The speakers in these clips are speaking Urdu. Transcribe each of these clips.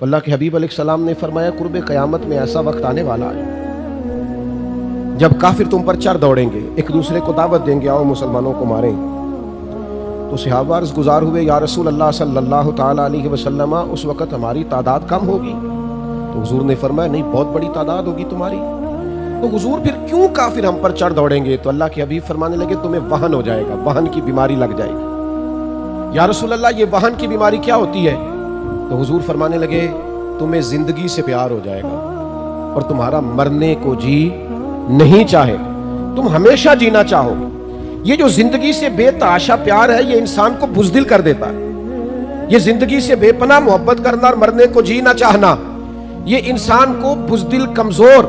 تو اللہ کے حبیب علیہ السلام نے فرمایا قرب قیامت میں ایسا وقت آنے والا ہے جب کافر تم پر چڑھ دوڑیں گے، ایک دوسرے کو دعوت دیں گے آؤ مسلمانوں کو ماریں۔ تو صحابہ عرض گزار ہوئے یا رسول اللہ صلی اللہ تعالیٰ علیہ وسلم اس وقت ہماری تعداد کم ہوگی؟ تو حضور نے فرمایا نہیں، بہت بڑی تعداد ہوگی تمہاری۔ تو حضور پھر کیوں کافر ہم پر چڑھ دوڑیں گے؟ تو اللہ کے حبیب فرمانے لگے تمہیں وہن ہو جائے گا، وہن کی بیماری لگ جائے گی۔ یا رسول اللہ یہ وہن کی بیماری کیا ہوتی ہے؟ تو حضور فرمانے لگے تمہیں زندگی سے پیار ہو جائے گا اور تمہارا مرنے کو جی نہیں چاہے، تم ہمیشہ جینا چاہو گے۔ یہ جو زندگی سے بے تحاشا پیار ہے یہ انسان کو بزدل کر دیتا ہے۔ یہ زندگی سے بے پناہ محبت کرنا اور مرنے کو جینا چاہنا یہ انسان کو بزدل، کمزور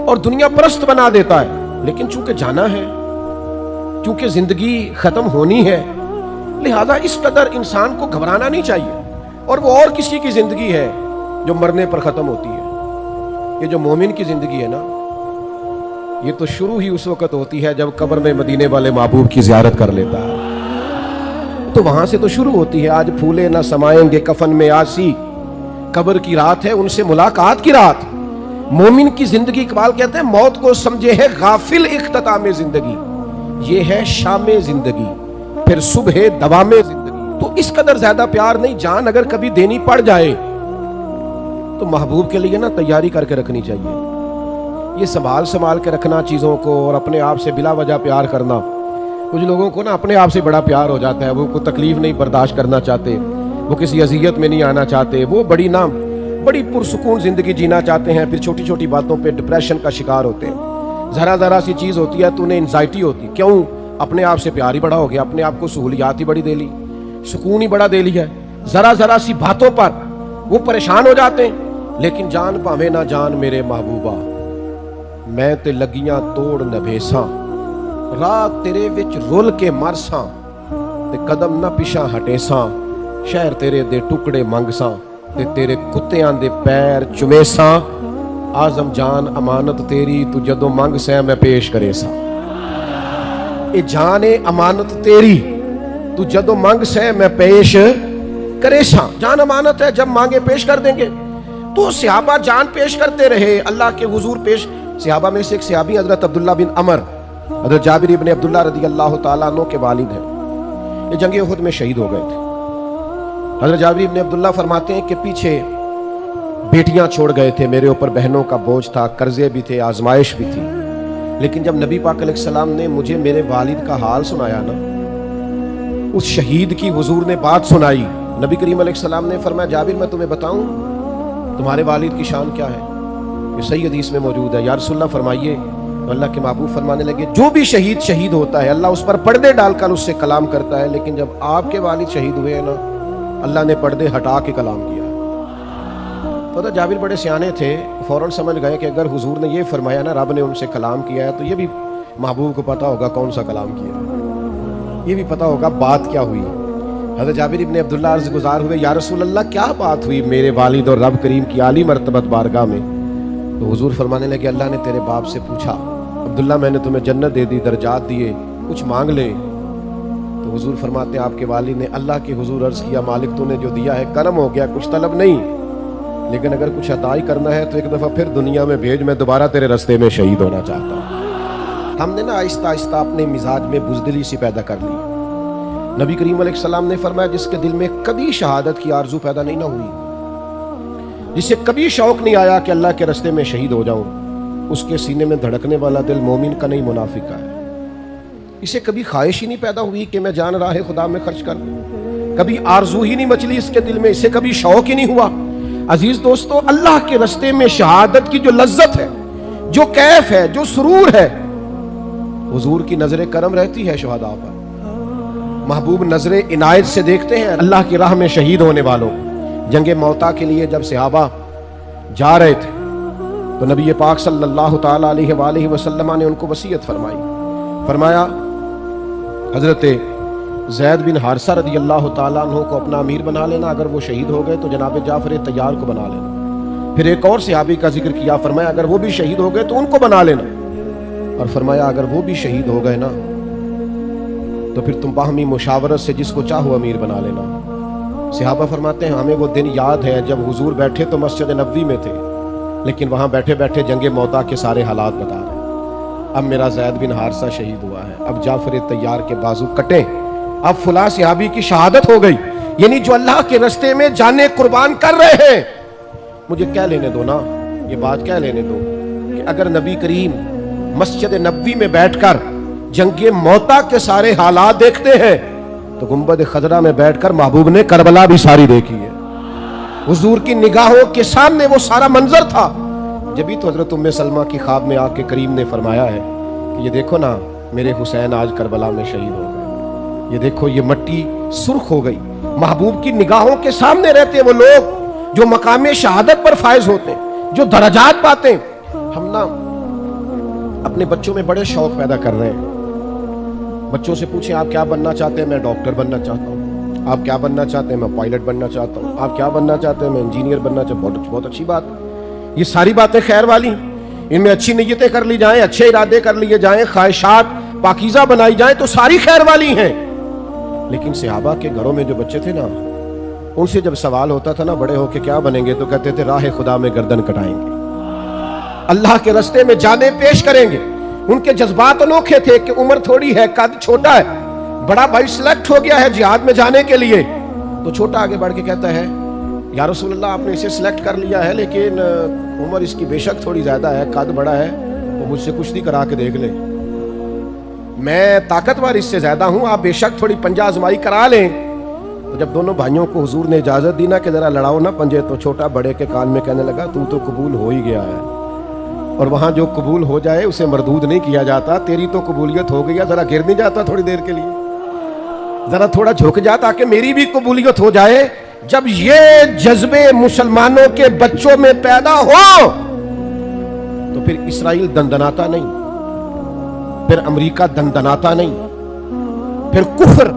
اور دنیا پرست بنا دیتا ہے۔ لیکن چونکہ جانا ہے، چونکہ زندگی ختم ہونی ہے، لہذا اس قدر انسان کو گھبرانا نہیں چاہیے۔ اور وہ اور کسی کی زندگی ہے جو مرنے پر ختم ہوتی ہے۔ یہ جو مومن کی زندگی ہے نا، یہ تو شروع ہی اس وقت ہوتی ہے جب قبر میں مدینے والے محبوب کی زیارت کر لیتا ہے، تو وہاں سے تو شروع ہوتی ہے۔ آج پھولے نہ سمائیں گے کفن میں آسی، قبر کی رات ہے ان سے ملاقات کی رات۔ مومن کی زندگی، اقبال کہتے ہیں موت کو سمجھے ہے غافل اختتام زندگی، یہ ہے شام زندگی پھر صبح دوام زندگی۔ تو اس قدر زیادہ پیار نہیں، جان اگر کبھی دینی پڑ جائے تو محبوب کے لیے نا تیاری کر کے رکھنی چاہیے۔ یہ سنبھال کے رکھنا چیزوں کو اور اپنے آپ سے بلا وجہ پیار کرنا، کچھ لوگوں کو نا اپنے آپ سے بڑا پیار ہو جاتا ہے، وہ کوئی تکلیف نہیں برداشت کرنا چاہتے، وہ کسی اذیت میں نہیں آنا چاہتے، وہ بڑی پرسکون زندگی جینا چاہتے ہیں، پھر چھوٹی چھوٹی باتوں پہ ڈپریشن کا شکار ہوتے ہیں۔ ذرا سی چیز ہوتی ہے تو انہیں انزائٹی ہوتی، کیوں؟ اپنے آپ سے پیار ہی بڑا ہو گیا، اپنے آپ کو سہولیات ہی بڑی دے لی، سکون ہی بڑا دے لیا، ذرا سی باتوں پر وہ پریشان ہو جاتے ہیں۔ لیکن جان پاوے نہ جان میرے محبوبہ، میں تے لگیاں توڑ نبھیساں، رات تیرے وچ رول کے مرساں، تے قدم نہ پیچھا ہٹیساں، شہر تیرے دے ٹکڑے منگساں، تے تیرے کتیاں دے پیر چمیساں، آزم جان امانت تیری تو جدو منگ سیں میں پیش کرے ساں۔ اے جان امانت تیری تو جدو منگ سیں میں پیش کرے ساں۔ جان امانت ہے، جب مانگے پیش کر دیں گے۔ تو صحابہ جان پیش کرتے رہے اللہ کے حضور پیش۔ صحابہ میں سے ایک صحابی حضرت عبداللہ بن عمر، حضرت جابر بن عبداللہ رضی اللہ تعالیٰ عنہ کے والد ہیں، یہ جنگ احد میں شہید ہو گئے تھے۔ حضرت جابر بن عبداللہ فرماتے ہیں کہ پیچھے بیٹیاں چھوڑ گئے تھے، میرے اوپر بہنوں کا بوجھ تھا، قرضے بھی تھے، آزمائش بھی تھی، لیکن جب نبی پاک علیہ السلام نے مجھے میرے والد کا حال سنایا نا، اس شہید کی حضور نے بات سنائی، نبی کریم علیہ السلام نے فرمایا جابر میں تمہیں بتاؤں تمہارے والد کی شان کیا ہے؟ یہ صحیح حدیث میں موجود ہے۔ یا رسول اللہ فرمائیے۔ تو اللہ کے محبوب فرمانے لگے جو بھی شہید ہوتا ہے اللہ اس پر پردے ڈال کر اس سے کلام کرتا ہے، لیکن جب آپ کے والد شہید ہوئے ہیں نا، اللہ نے پردے ہٹا کے کلام کیا۔ تو جابر بڑے سیانے تھے، فوراً سمجھ گئے کہ اگر حضور نے یہ فرمایا نا رب نے ان سے کلام کیا ہے تو یہ بھی محبوب کو پتا ہوگا کون سا کلام کیا، یہ بھی پتا ہوگا بات کیا ہوئی۔ حضرت جابر ابن عبداللہ عرض گزار ہوئے یا رسول اللہ کیا بات ہوئی میرے والد اور رب کریم کی عالی مرتبت بارگاہ میں؟ تو حضور فرمانے لگے اللہ نے تیرے باپ سے پوچھا عبداللہ میں نے تمہیں جنت دے دی، درجات دیے، کچھ مانگ لے۔ تو حضور فرماتے ہیں آپ کے والد نے اللہ کے حضور عرض کیا مالک تو نے جو دیا ہے کرم ہو گیا، کچھ طلب نہیں، لیکن اگر کچھ عطا ہی کرنا ہے تو ایک دفعہ پھر دنیا میں بھیج، میں دوبارہ تیرے رستے میں شہید ہونا چاہتا ہوں۔ ہم نے نا آہستہ آہستہ اپنے مزاج میں بزدلی سی پیدا کر لی۔ نبی کریم علیہ السلام نے فرمایا جس کے دل میں کبھی شہادت کی آرزو پیدا نہیں نہ ہوئی، جسے کبھی شوق نہیں آیا کہ اللہ کے رستے میں شہید ہو جاؤں، اس کے سینے میں دھڑکنے والا دل مومن کا نہیں منافق کا ہے۔ اسے کبھی خواہش ہی نہیں پیدا ہوئی کہ میں جان راہ خدا میں خرچ کر لوں، کبھی آرزو ہی نہیں مچلی اس کے دل میں، اسے کبھی شوق ہی نہیں ہوا۔ عزیز دوستو، اللہ کے رستے میں شہادت کی جو لذت ہے، جو کیف ہے، جو سرور ہے، حضور کی نظر کرم رہتی ہے شہداء پر۔ محبوب نظر عنایت سے دیکھتے ہیں اللہ کی راہ میں شہید ہونے والوں۔ جنگ موتا کے لیے جب صحابہ جا رہے تھے تو نبی پاک صلی اللہ تعالیٰ علیہ وآلہ وسلم نے ان کو وصیت فرمایا حضرت زید بن حارثہ رضی اللہ تعالیٰ عنہ کو اپنا امیر بنا لینا، اگر وہ شہید ہو گئے تو جناب جعفر طیار کو بنا لینا۔ پھر ایک اور صحابی کا ذکر کیا، فرمایا اگر وہ بھی شہید ہو گئے تو ان کو بنا لینا، اور فرمایا اگر وہ بھی شہید ہو گئے نا تو پھر تم باہمی مشاورت سے جس کو چاہو امیر بنا لینا۔ صحابہ فرماتے ہیں ہمیں وہ دن یاد ہے جب حضور بیٹھے تو مسجد نبوی میں تھے، لیکن وہاں بیٹھے بیٹھے جنگ موتا کے سارے حالات بتا رہے ہیں۔ اب میرا زید بن حارثہ شہید ہوا ہے، اب جعفر طیار کے بازو کٹے، اب فلاں صحابی کی شہادت ہو گئی، یعنی جو اللہ کے راستے میں جانیں قربان کر رہے ہیں۔ مجھے کہہ لینے دو نا، یہ بات کہہ لینے دو کہ اگر نبی کریم مسجد نبوی میں بیٹھ کر جنگ موتا کے سارے حالات دیکھتے ہیں تو گنبد خضرا میں بیٹھ کر محبوب نے کربلا بھی ساری دیکھی ہے۔ حضور کی نگاہوں کے سامنے وہ سارا منظر تھا، جبھی تو حضرت ام سلمہ کی خواب میں آ کے کریم نے فرمایا ہے کہ یہ دیکھو نا میرے حسین آج کربلا میں شہید ہو گئے، یہ دیکھو یہ مٹی سرخ ہو گئی۔ محبوب کی نگاہوں کے سامنے رہتے ہیں وہ لوگ جو مقام شہادت پر فائز ہوتے ہیں، جو درجات پاتے ہیں۔ ہم نا اپنے بچوں میں بڑے شوق پیدا کر رہے ہیں۔ بچوں سے پوچھیں آپ کیا بننا چاہتے ہیں؟ میں ڈاکٹر بننا چاہتا ہوں۔ آپ کیا بننا چاہتے ہیں؟ میں پائلٹ بننا چاہتا ہوں۔ آپ کیا بننا چاہتے ہیں؟ میں انجینئر بننا چاہتا ہوں۔ بہت اچھی بات، یہ ساری باتیں خیر والی، ان میں اچھی نیتیں کر لی جائیں، اچھے ارادے کر لیے جائیں، خواہشات پاکیزہ بنائی جائیں تو ساری خیر والی ہیں۔ لیکن صحابہ کے گھروں میں جو بچے تھے نا، ان سے جب سوال ہوتا تھا نا بڑے ہو کے کیا بنیں گے، تو کہتے تھے راہ خدا میں گردن کٹائیں گے، اللہ کے راستے میں جانیں پیش کریں گے۔ ان کے جذبات انوکھے تھے کہ عمر تھوڑی ہے، قد چھوٹا ہے، بڑا بھائی سلیکٹ ہو گیا ہے جہاد میں جانے کے لیے، تو چھوٹا آگے بڑھ کے کہتا ہے یا رسول اللہ آپ نے اسے سلیکٹ کر لیا ہے، لیکن عمر اس کی بے شک تھوڑی زیادہ ہے، قد بڑا ہے، وہ مجھ سے کشتی کرا کے دیکھ لیں، میں طاقتور اس سے زیادہ ہوں، آپ بے شک تھوڑی پنجہ آزمائی کرا لیں۔ تو جب دونوں بھائیوں کو حضور نے اجازت دی نا کہ ذرا لڑاؤ نا پنجے، تو چھوٹا بڑے کے کان میں کہنے لگا تو قبول ہو ہی گیا ہے، اور وہاں جو قبول ہو جائے اسے مردود نہیں کیا جاتا، تیری تو قبولیت ہو گئی ہے، ذرا گر نہیں جاتا تھوڑی دیر کے لیے، ذرا تھوڑا جھک جا تاکہ میری بھی قبولیت ہو جائے۔ جب یہ جذبے مسلمانوں کے بچوں میں پیدا ہو تو پھر اسرائیل دندناتا نہیں، پھر امریکہ دندناتا نہیں، پھر کفر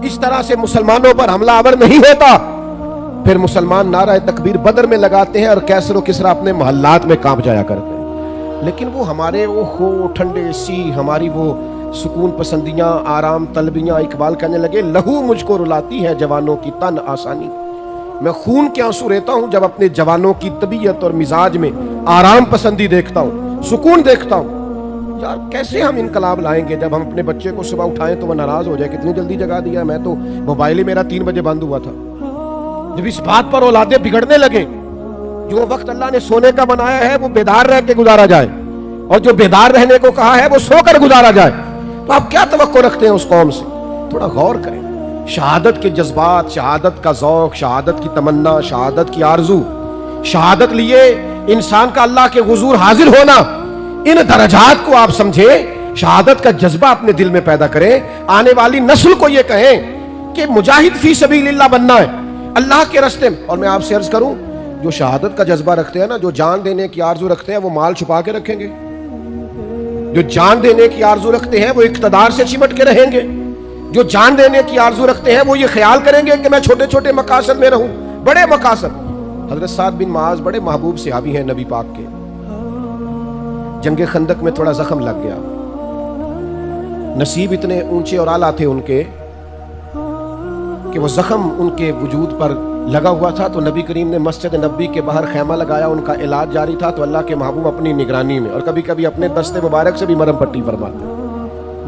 اس طرح سے مسلمانوں پر حملہ آور نہیں ہوتا، پھر مسلمان نعرہ تکبیر بدر میں لگاتے ہیں اور کیسر و کسرا اپنے محلات میں کانپ جایا کرتے ہیں۔ لیکن وہ ہمارے وہ خو ٹھنڈے سی، ہماری وہ سکون پسندیاں، آرام طلبیاں، اقبال کہنے لگے لہو مجھ کو رلاتی ہے جوانوں کی تن آسانی، میں خون کے آنسو رہتا ہوں جب اپنے جوانوں کی طبیعت اور مزاج میں آرام پسندی دیکھتا ہوں، سکون دیکھتا ہوں۔ یار کیسے ہم انقلاب لائیں گے جب ہم اپنے بچے کو صبح اٹھائیں تو وہ ناراض ہو جائے، کتنی جلدی جگا دیا، میں تو موبائل ہی میرا 3 بجے بند ہوا تھا۔ جب اس بات پر اولادیں بگڑنے لگیں، جو وقت اللہ نے سونے کا بنایا ہے وہ بیدار رہ کے گزارا جائے، اور جو بیدار رہنے کو کہا ہے وہ سو کر گزارا جائے، تو آپ کیا توقع رکھتے ہیں اس قوم سے؟ تھوڑا غور کریں۔ شہادت کے جذبات، شہادت کا ذوق، شہادت کی تمنا، شہادت کی آرزو، شہادت لیے انسان کا اللہ کے حضور حاضر ہونا، ان درجات کو آپ سمجھیں، شہادت کا جذبہ اپنے دل میں پیدا کریں، آنے والی نسل کو یہ کہیں کہ مجاہد فی سبیل اللہ بننا ہے اللہ کے راستے میں۔ اور میں آپ سے عرض کروں، جو شہادت کا جذبہ رکھتے ہیں نا، جو جان دینے کی آرزو رکھتے ہیں، وہ مال چھپا کے رکھیں گے، جو جان دینے کی آرزو رکھتے ہیں وہ اقتدار سے چمٹ کے رہیں گے، جو جان دینے کی آرزو رکھتے ہیں وہ یہ خیال کریں گے کہ میں چھوٹے چھوٹے مقاصد میں رہوں، بڑے مقاصد۔ حضرت سعد بن معاذ بڑے محبوب صحابی ہیں نبی پاک کے، جنگ خندق میں تھوڑا زخم لگ گیا، نصیب اتنے اونچے اور اعلیٰ تھے ان کے کہ وہ زخم ان کے وجود پر لگا ہوا تھا، تو نبی کریم نے مسجد نبوی کے باہر خیمہ لگایا، ان کا علاج جاری تھا، تو اللہ کے محبوب اپنی نگرانی میں اور کبھی کبھی اپنے دست مبارک سے بھی مرہم پٹی فرماتے،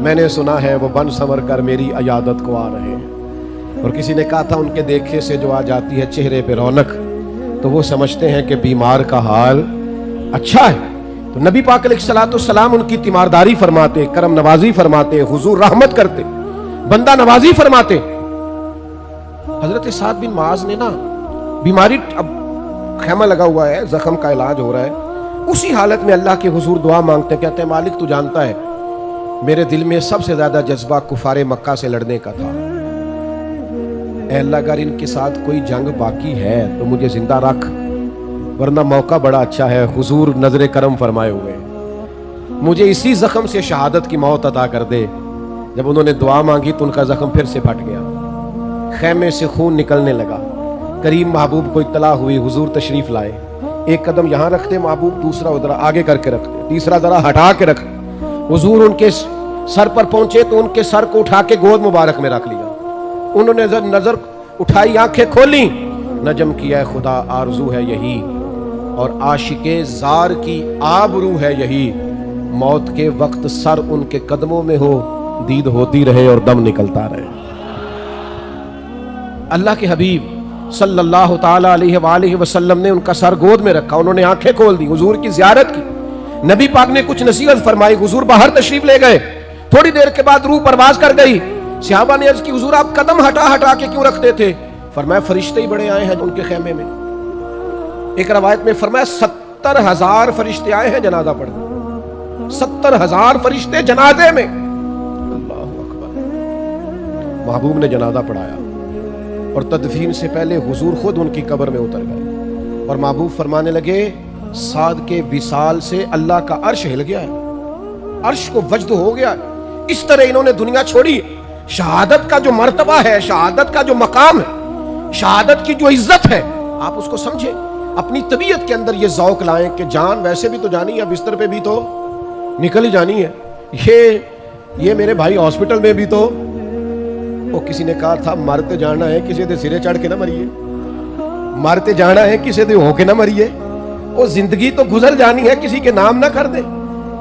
میں نے سنا ہے وہ بن سنور کر میری عیادت کو آ رہے ہیں، اور کسی نے کہا تھا ان کے دیکھے سے جو آ جاتی ہے چہرے پہ رونق، تو وہ سمجھتے ہیں کہ بیمار کا حال اچھا ہے۔ تو نبی پاک علیہ الصلوۃ والسلام ان کی تیمارداری فرماتے، کرم نوازی فرماتے، حضور رحمت کرتے، بندہ نوازی فرماتے۔ حضرت سعد بن معاذ نے نا بیماری، اب خیمہ لگا ہوا ہے، زخم کا علاج ہو رہا ہے، اسی حالت میں اللہ کے حضور دعا مانگتے، کہتے ہیں مالک تو جانتا ہے میرے دل میں سب سے زیادہ جذبہ کفار مکہ سے لڑنے کا تھا، اے اللہ اگر ان کے ساتھ کوئی جنگ باقی ہے تو مجھے زندہ رکھ، ورنہ موقع بڑا اچھا ہے، حضور نظر کرم فرمائے ہوئے، مجھے اسی زخم سے شہادت کی موت عطا کر دے۔ جب انہوں نے دعا مانگی تو ان کا زخم پھر سے پھٹ گیا، خیمے سے خون نکلنے لگا، کریم محبوب کو اطلاع ہوئی، حضور تشریف لائے، ایک قدم یہاں رکھتے محبوب، دوسرا ادھر آگے کر کے رکھتے، تیسرا ذرا ہٹا کے رکھتے، حضور ان کے سر پر پہنچے تو ان کے سر کو اٹھا کے گود مبارک میں رکھ لیا، انہوں نے نظر اٹھائی آنکھیں کھولی، نجم کی اے خدا آرزو ہے یہی، اور عاشق زار کی آبرو ہے یہی، موت کے وقت سر ان کے قدموں میں ہو، دید ہوتی رہے اور دم نکلتا رہے۔ اللہ کے حبیب صلی اللہ تعالی علیہ وآلہ وسلم نے ان کا سر گود میں رکھا، انہوں نے آنکھیں کھول دی، حضور کی زیارت کی، نبی پاک نے کچھ نصیحت فرمائی، حضور باہر تشریف لے گئے، تھوڑی دیر کے بعد روح پرواز کر گئی۔ صحابہ نے عرض کی حضور آپ قدم ہٹا ہٹا کے کیوں رکھتے تھے؟ فرمایا فرشتے ہی بڑے آئے ہیں ان کے خیمے میں۔ ایک روایت میں فرمایا 70,000 فرشتے آئے ہیں جنازہ پڑھنے، 70,000 فرشتے جنازے میں۔ اللہ اکبر۔ محبوب نے جنازہ پڑھایا اور تدفین سے پہلے حضور خود ان کی قبر میں اتر گئے، اور محبوب فرمانے لگے سعد کے وصال سے اللہ کا عرش ہل گیا ہے، عرش کو وجد ہو گیا ہے۔ اس طرح انہوں نے دنیا چھوڑی۔ شہادت کا جو مرتبہ ہے، شہادت کا جو مقام ہے، شہادت کی جو عزت ہے، آپ اس کو سمجھیں، اپنی طبیعت کے اندر یہ ذوق لائیں کہ جان ویسے بھی تو جانی ہے، بستر پہ بھی تو نکل ہی جانی ہے۔ یہ میرے بھائی ہاسپٹل میں بھی تو وہ کسی نے کہا تھا مرتے جانا ہے کسی دے سرے چڑھ کے نہ مریے، مرتے جانا ہے کسی دے ہو کے نہ مریے، وہ زندگی تو گزر جانی ہے، کسی کے نام نہ کر دے۔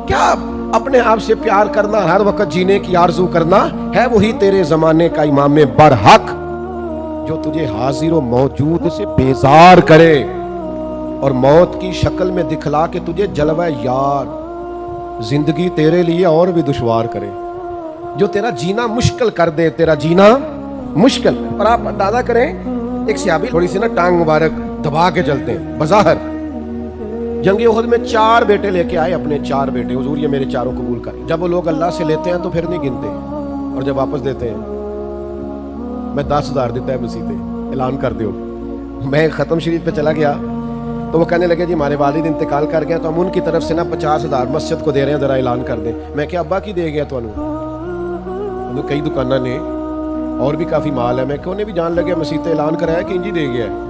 کیا اپنے آپ سے پیار کرنا، ہر وقت جینے کی آرزو کرنا ہے وہی تیرے زمانے کا امام برحق جو تجھے حاضر و موجود سے بیزار کرے اور موت کی شکل میں دکھلا کے تجھے جلوہ یار زندگی تیرے لیے اور بھی دشوار کرے، جو تیرا جینا مشکل کر دے، تیرا جینا مشکل۔ اور آپ اندازہ کریں، ایک صحابی تھوڑی سی نا ٹانگ مبارک دبا کے چلتے ہیں، بظاہر جنگ احد میں 4 بیٹے لے کے آئے، اپنے 4 بیٹے، حضور یہ میرے چاروں قبول کر۔ جب وہ لوگ اللہ سے لیتے ہیں تو پھر نہیں گنتے، اور جب واپس دیتے ہیں میں 10,000 دیتا ہے مسیحے، اعلان کر دیو۔ میں ختم شریف پہ چلا گیا تو وہ کہنے لگے جی ہمارے والد انتقال کر گئے تو ہم ان کی طرف سے نا 50,000 مسجد کو دے رہے ہیں، ذرا اعلان کر دیں۔ میں کہ ابا کی دے گیا تو انہوں کئی دکانہ نے اور بھی کافی مال ہے، میں کہ انہیں بھی جان لگے مسیحے اعلان کرایا کہ انجی دے گیا ہے۔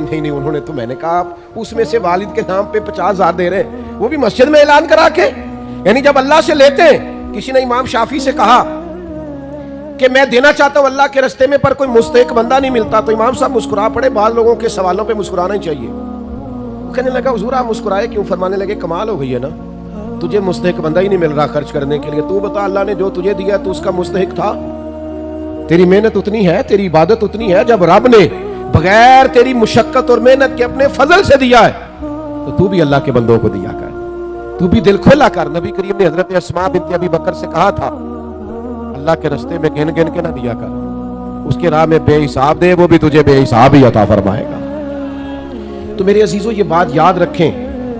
نہیں انہوں نے تو، میں نے کہا آپ اس میں سے والد کے نام پہ 50,000 دے رہے ہیں، وہ بھی مسجد میں اعلان کرا کے۔ یعنی جب اللہ سے لیتے ہیں، کسی نے امام شافعی سے کہا کہ میں دینا چاہتا ہوں اللہ کے رستے میں پر کوئی مستحق بندہ نہیں ملتا، تو امام صاحب مسکرا پڑے، بعض لوگوں کے سوالوں پہ مسکرانا ہی چاہیے۔ وہ کہنے لگا حضور آپ مسکرائے کیوں؟ فرمانے لگے کمال ہو گئی ہے نا، تجھے مستحق بندہ ہی نہیں مل رہا خرچ کرنے کے لیے، تو بتا اللہ نے جو تجھے دیا تو اس کا مستحق تھا؟ تیری محنت اتنی ہے، تیری عبادت اتنی ہے، جب رب نے بغیر تیری مشقت اور محنت کے اپنے فضل سے دیا ہے تو تو بھی اللہ کے بندوں کو دیا کر، تو بھی دل کھولا کر۔ نبی کریم نے حضرت اسماء بنت ابی بکر سے کہا تھا اللہ کے رستے میں گن گن کے نہ دیا کر، اس کے راہ میں بے حساب دے، وہ بھی تجھے بے حساب ہی عطا فرمائے گا۔ تو میرے عزیزو یہ بات یاد رکھیں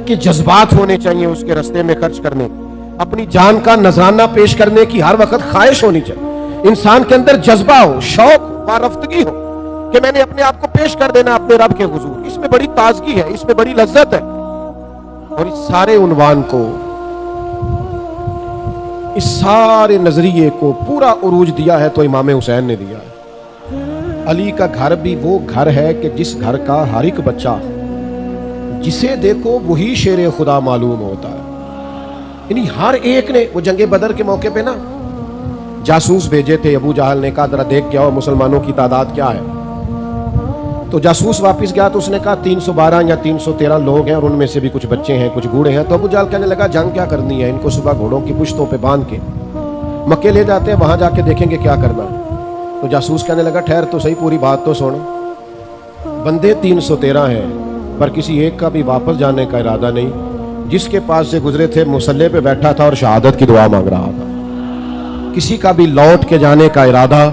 کہ جذبات ہونے چاہیے اس کے رستے میں خرچ کرنے، اپنی جان کا نذرانہ پیش کرنے کی ہر وقت خواہش ہونی چاہیے، انسان کے اندر جذبہ ہو، شوق ہو، وارفتگی ہو کہ میں نے اپنے آپ کو پیش کر دینا اپنے رب کے حضور۔ اس میں بڑی تازگی ہے، اس میں بڑی لذت ہے۔ اور اس سارے عنوان کو، اس سارے نظریے کو پورا عروج دیا ہے تو امام حسین نے دیا ہے۔ علی کا گھر بھی وہ گھر ہے کہ جس گھر کا ہر ایک بچہ جسے دیکھو وہی شیر خدا معلوم ہوتا ہے۔ یعنی ہر ایک نے، وہ جنگ بدر کے موقع پہ نا جاسوس بھیجے تھے، ابو جہل نے کہا ذرا دیکھ کے آؤ مسلمانوں کی تعداد کیا ہے، تو جاسوس واپس گیا تو اس نے کہا 312 یا 313 لوگ ہیں اور ان میں سے بھی کچھ بچے ہیں کچھ بوڑھے ہیں۔ تو ابو جہل کہنے لگا جنگ کیا کرنی ہے، ان کو صبح گھوڑوں کی پشتوں پہ باندھ کے مکے لے جاتے ہیں، وہاں جا کے دیکھیں گے کیا کرنا ہے۔ تو جاسوس کہنے لگا ٹھہر تو صحیح، پوری بات تو سن، بندے 313 ہیں پر کسی ایک کا بھی واپس جانے کا ارادہ نہیں، جس کے پاس سے گزرے تھے مسلح پہ بیٹھا تھا اور شہادت کی دعا مانگ رہا تھا، کسی کا بھی لوٹ کے جانے کا ارادہ۔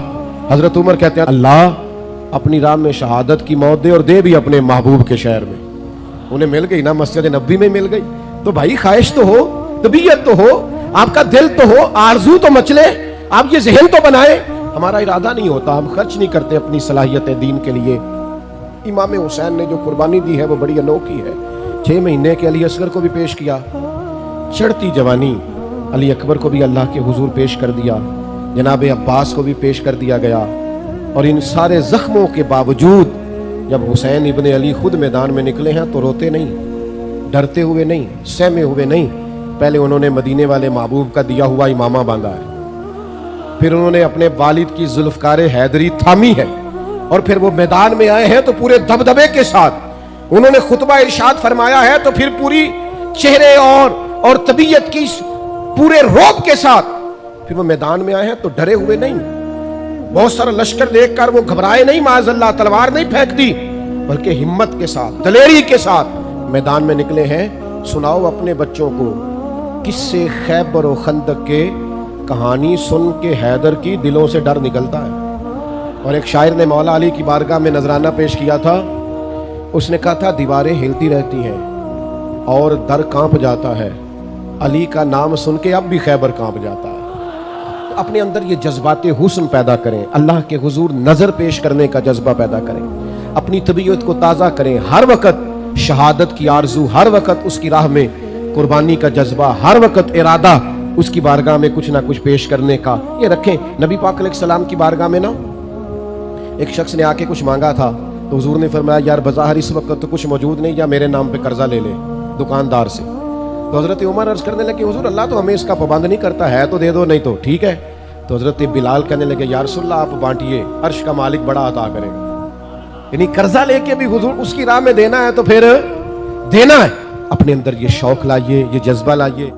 حضرت عمر کہتے ہیں اللہ اپنی راہ میں شہادت کی موت دے اور دے بھی اپنے محبوب کے شہر میں۔ انہیں مل گئی نا، مسجد نبی میں مل گئی، تو بھائی خواہش تو ہو، طبیعت تو ہو، آپ کا دل تو ہو، آرزو تو مچلے، آپ یہ ذہن تو بنائیں۔ ہمارا ارادہ نہیں ہوتا، ہم خرچ نہیں کرتے اپنی صلاحیت دین کے لیے۔ امام حسین نے جو قربانی دی ہے وہ بڑی انوکھی ہے۔ 6 مہینے کے علی اصغر کو بھی پیش کیا، چڑھتی جوانی علی اکبر کو بھی اللہ کے حضور پیش کر دیا، جناب عباس کو بھی پیش کر دیا گیا۔ اور ان سارے زخموں کے باوجود جب حسین ابن علی خود میدان میں نکلے ہیں تو روتے نہیں، ڈرتے ہوئے نہیں، سہمے ہوئے نہیں۔ پہلے انہوں نے مدینے والے محبوب کا دیا ہوا امامہ باندھا ہے، پھر انہوں نے اپنے والد کی ذوالفقار حیدری تھامی ہے اور پھر وہ میدان میں آئے ہیں تو پورے دبدبے کے ساتھ انہوں نے خطبہ ارشاد فرمایا ہے، تو پھر پوری چہرے اور طبیعت کی پورے روب کے ساتھ پھر وہ میدان میں آئے ہیں، تو ڈرے ہوئے نہیں، بہت سارا لشکر دیکھ کر وہ گھبرائے نہیں، معاذ اللہ تلوار نہیں پھینک دی، بلکہ ہمت کے ساتھ دلیری کے ساتھ میدان میں نکلے ہیں۔ سناؤ اپنے بچوں کو قصے خیبر و خندق کے، کہانی سن کے حیدر کی دلوں سے ڈر نکلتا ہے۔ اور ایک شاعر نے مولا علی کی بارگاہ میں نذرانہ پیش کیا تھا، اس نے کہا تھا دیواریں ہلتی رہتی ہیں اور در کانپ جاتا ہے، علی کا نام سن کے اب بھی خیبر کانپ جاتا ہے۔ اپنے اندر یہ جذبات حسن پیدا کریں، اللہ کے حضور نظر پیش کرنے کا جذبہ پیدا کریں، اپنی طبیعت کو تازہ کریں، ہر وقت شہادت کی آرزو، ہر وقت اس کی راہ میں قربانی کا جذبہ، ہر وقت ارادہ اس کی بارگاہ میں کچھ نہ کچھ پیش کرنے کا یہ رکھیں۔ نبی پاک علیہ السلام کی بارگاہ میں نا ایک شخص نے آ کے کچھ مانگا تھا، تو حضور نے فرمایا یار بظاہر اس وقت تو کچھ موجود نہیں، یا میرے نام پہ قرضہ لے لے دکاندار سے۔ تو حضرت عمر عرض کرنے لگے حضور اللہ تو ہمیں اس کا پابند نہیں کرتا ہے، تو دے دو، نہیں تو ٹھیک ہے۔ تو حضرت بلال کہنے لگے یا رسول اللہ آپ بانٹیے، عرش کا مالک بڑا عطا کرے گا۔ یعنی قرضہ لے کے بھی حضور اس کی راہ میں دینا ہے تو پھر دینا ہے۔ اپنے اندر یہ شوق لائیے، یہ جذبہ لائیے۔